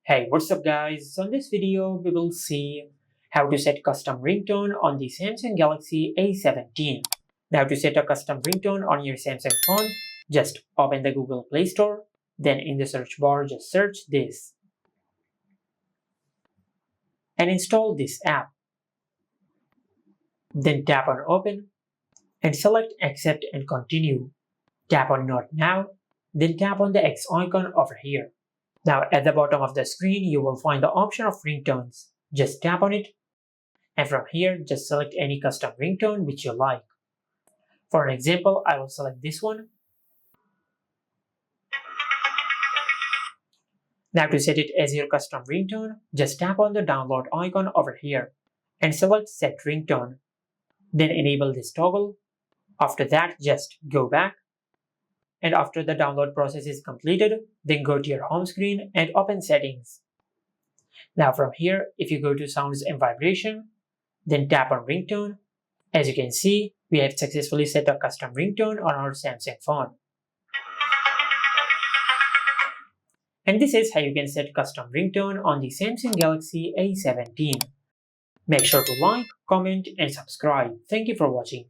Hey, what's up guys? So in this video, we will see how to set custom ringtone on the Samsung Galaxy A17. Now to set a custom ringtone on your Samsung phone, just open the Google Play Store, then in the search bar just search this and install this app. Then tap on open and select accept and continue. Tap on not now, then tap on the X icon over here. Now at the bottom of the screen, you will find the option of ringtones. Just tap on it, and from here, just select any custom ringtone which you like. For an example, I will select this one. Now to set it as your custom ringtone, just tap on the download icon over here and select set ringtone. Then enable this toggle. After that, just go back. And after the download process is completed, then go to your home screen and open settings. Now from here, if you go to sounds and vibration, then tap on ringtone. As you can see, we have successfully set a custom ringtone on our Samsung phone. And this is how you can set custom ringtone on the Samsung Galaxy A17. Make sure to like, comment and subscribe. Thank you for watching.